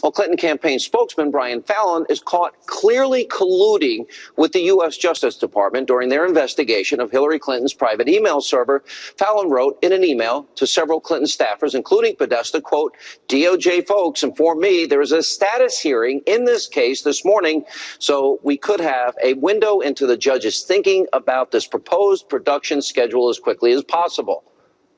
Well, Clinton campaign spokesman Brian Fallon is caught clearly colluding with the U.S. Justice Department during their investigation of Hillary Clinton's private email server. Fallon wrote in an email to several Clinton staffers, including Podesta, quote, DOJ folks informed me there is a status hearing in this case this morning, so we could have a window into the judge's thinking about this proposed production schedule as quickly as possible.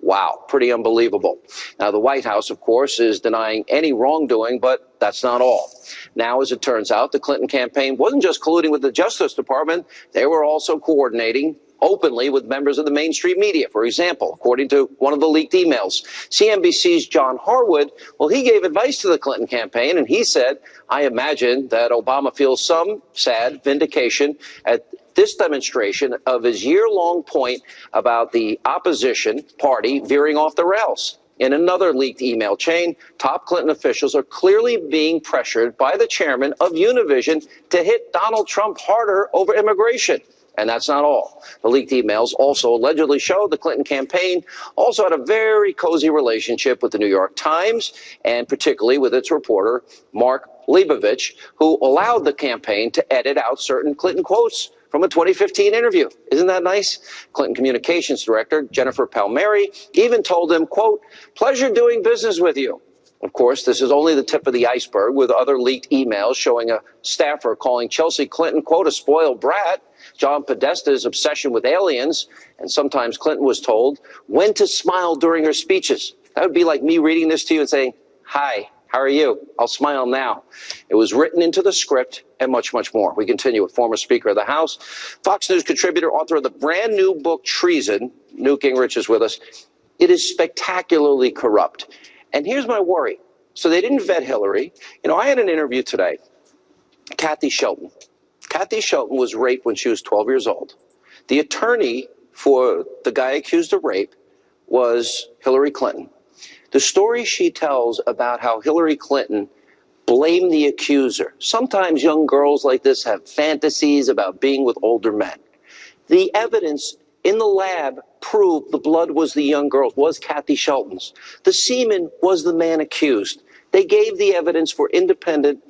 Wow, pretty unbelievable. Now, the White House, of course, is denying any wrongdoing, but that's not all. Now, as it turns out, the Clinton campaign wasn't just colluding with the Justice Department. They were also coordinating openly with members of the mainstream media. For example, according to one of the leaked emails, CNBC's John Harwood, well, he gave advice to the Clinton campaign, and he said, I imagine that Obama feels some sad vindication at this demonstration of his year-long point about the opposition party veering off the rails. In another leaked email chain, top Clinton officials are clearly being pressured by the chairman of Univision to hit Donald Trump harder over immigration. And that's not all. The leaked emails also allegedly show the Clinton campaign also had a very cozy relationship with the New York Times, and particularly with its reporter, Mark Leibovich, who allowed the campaign to edit out certain Clinton quotes from a 2015 interview. Isn't that nice? Clinton Communications Director Jennifer Palmieri even told him, quote, pleasure doing business with you. Of course, this is only the tip of the iceberg, with other leaked emails showing a staffer calling Chelsea Clinton, quote, a spoiled brat, John Podesta's obsession with aliens, and sometimes Clinton was told when to smile during her speeches. That would be like me reading this to you and saying, hi, how are you? I'll smile now. It was written into the script and much, much more. We continue with former Speaker of the House, Fox News contributor, author of the brand new book, Treason. Newt Gingrich is with us. It is spectacularly corrupt. And here's my worry. So they didn't vet Hillary. You know, I had an interview today. Kathy Shelton. Kathy Shelton was raped when she was 12 years old. The attorney for the guy accused of rape was Hillary Clinton. The story she tells about how Hillary Clinton blamed the accuser. Sometimes young girls like this have fantasies about being with older men. The evidence in the lab proved the blood was the young girl's, was Kathy Shelton's. The semen was the man accused. They gave the evidence for independent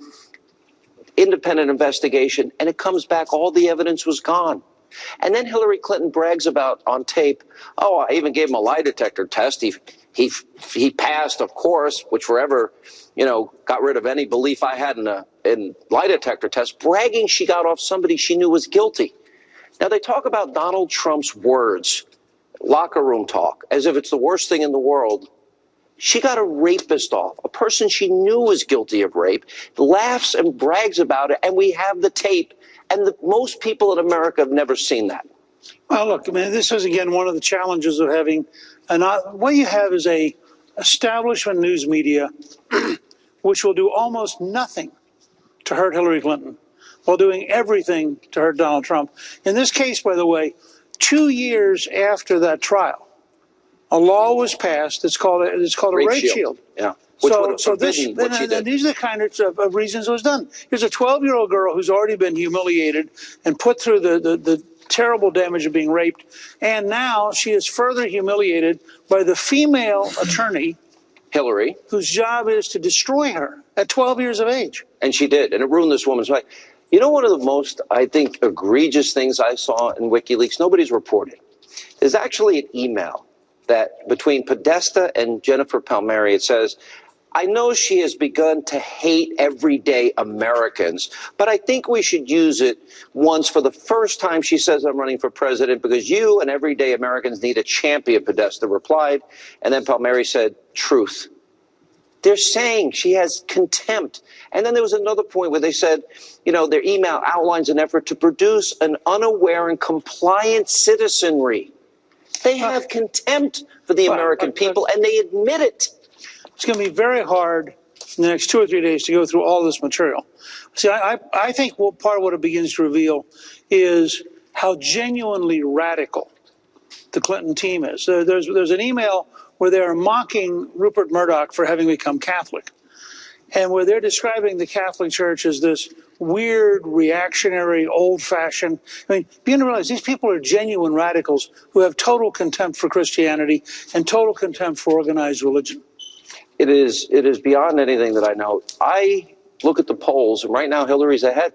investigation, and it comes back all the evidence was gone. And then Hillary Clinton brags about on tape, oh, I even gave him a lie detector test. He passed, of course, which forever, you know, got rid of any belief I had in lie detector tests, bragging she got off somebody she knew was guilty. Now, they talk about Donald Trump's words, locker room talk, as if it's the worst thing in the world. She got a rapist off, a person she knew was guilty of rape, laughs and brags about it, and we have the tape. And most people in America have never seen that. Well, look, I mean, this is, again, one of the challenges of having what you have is a establishment news media which will do almost nothing to hurt Hillary Clinton while doing everything to hurt Donald Trump. In this case, by the way, 2 years after that trial, a law was passed. It's called a rape shield. Yeah. These are the kind of reasons it was done. Here's a 12-year-old girl who's already been humiliated and put through the terrible damage of being raped, and now she is further humiliated by the female attorney, Hillary, whose job is to destroy her at 12 years of age. And she did, and it ruined this woman's life. You know, one of the most, I think, egregious things I saw in WikiLeaks, nobody's reported. There's actually an email that between Podesta and Jennifer Palmieri, it says, I know she has begun to hate everyday Americans, but I think we should use it once for the first time. She says, I'm running for president because you and everyday Americans need a champion, Podesta replied. And then Palmieri said, truth. They're saying she has contempt. And then there was another point where they said, you know, their email outlines an effort to produce an unaware and compliant citizenry. They have contempt for the American people, and they admit it. It's going to be very hard in the next 2 or 3 days to go through all this material. See, I think part of what it begins to reveal is how genuinely radical the Clinton team is. There's an email where they're mocking Rupert Murdoch for having become Catholic, and where they're describing the Catholic Church as this weird, reactionary, old-fashioned. I mean, begin to realize these people are genuine radicals who have total contempt for Christianity and total contempt for organized religion. It is beyond anything that I know. I look at the polls, and right now Hillary's ahead.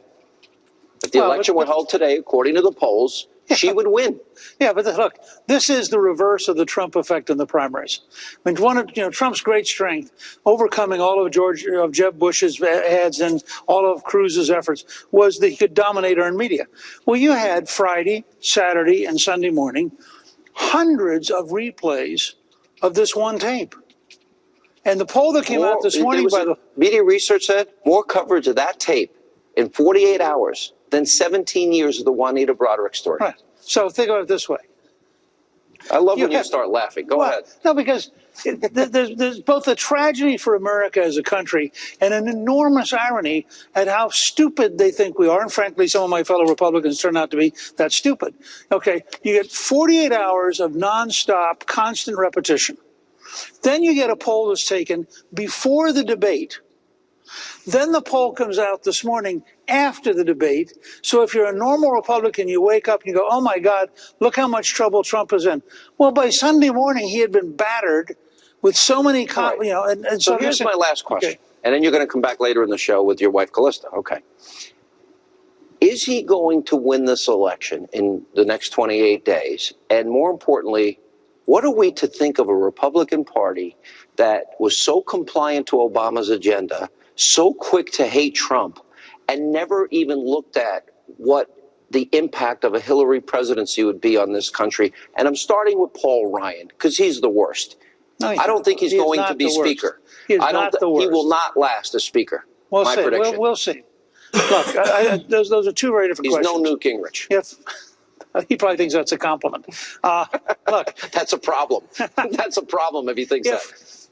If the election were held today, according to the polls, she would win. Yeah, but look, this is the reverse of the Trump effect in the primaries. I mean, one of Trump's great strength, overcoming all of Jeb Bush's ads and all of Cruz's efforts, was that he could dominate earned media. Well, you had Friday, Saturday, and Sunday morning hundreds of replays of this one tape. And the poll that came out this morning by the media research said more coverage of that tape in 48 hours than 17 years of the Juanita Broderick story. Right. So think about it this way. I love when you start laughing. Go ahead. No, because there's both a tragedy for America as a country and an enormous irony at how stupid they think we are. And frankly, some of my fellow Republicans turn out to be that stupid. Okay, you get 48 hours of nonstop, constant repetition. Then you get a poll that's taken before the debate. Then the poll comes out this morning after the debate. So if you're a normal Republican, you wake up and you go, oh, my God, look how much trouble Trump is in. Well, by Sunday morning, he had been battered with so many, so here's my last question. Okay. And then you're going to come back later in the show with your wife, Callista. Okay. Is he going to win this election in the next 28 days? And more importantly, what are we to think of a Republican Party that was so compliant to Obama's agenda, so quick to hate Trump, and never even looked at what the impact of a Hillary presidency would be on this country? And I'm starting with Paul Ryan, because he's the worst. No, I don't think he's going to be speaker. He will not last as speaker. My prediction. We'll see. Look, those are two very different questions. He's no Newt Gingrich. He probably thinks that's a compliment. Look, that's a problem. That's a problem if he thinks that.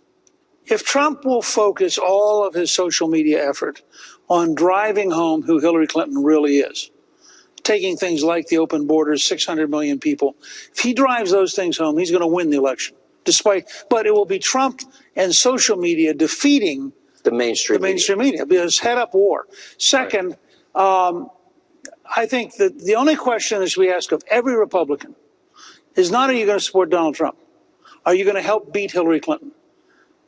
If Trump will focus all of his social media effort on driving home who Hillary Clinton really is, taking things like the open borders, 600 million people, if he drives those things home, he's going to win the election. But it will be Trump and social media defeating the mainstream media because head up war. Second, I think that the only question that we ask of every Republican is not, are you going to support Donald Trump? Are you going to help beat Hillary Clinton?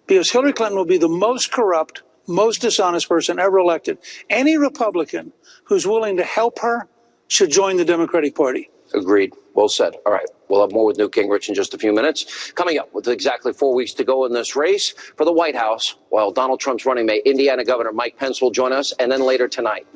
Because Hillary Clinton will be the most corrupt, most dishonest person ever elected. Any Republican who's willing to help her should join the Democratic Party. Agreed. Well said. All right. We'll have more with Newt Gingrich in just a few minutes. Coming up, with exactly 4 weeks to go in this race for the White House, while Donald Trump's running mate, Indiana Governor Mike Pence will join us, and then later tonight.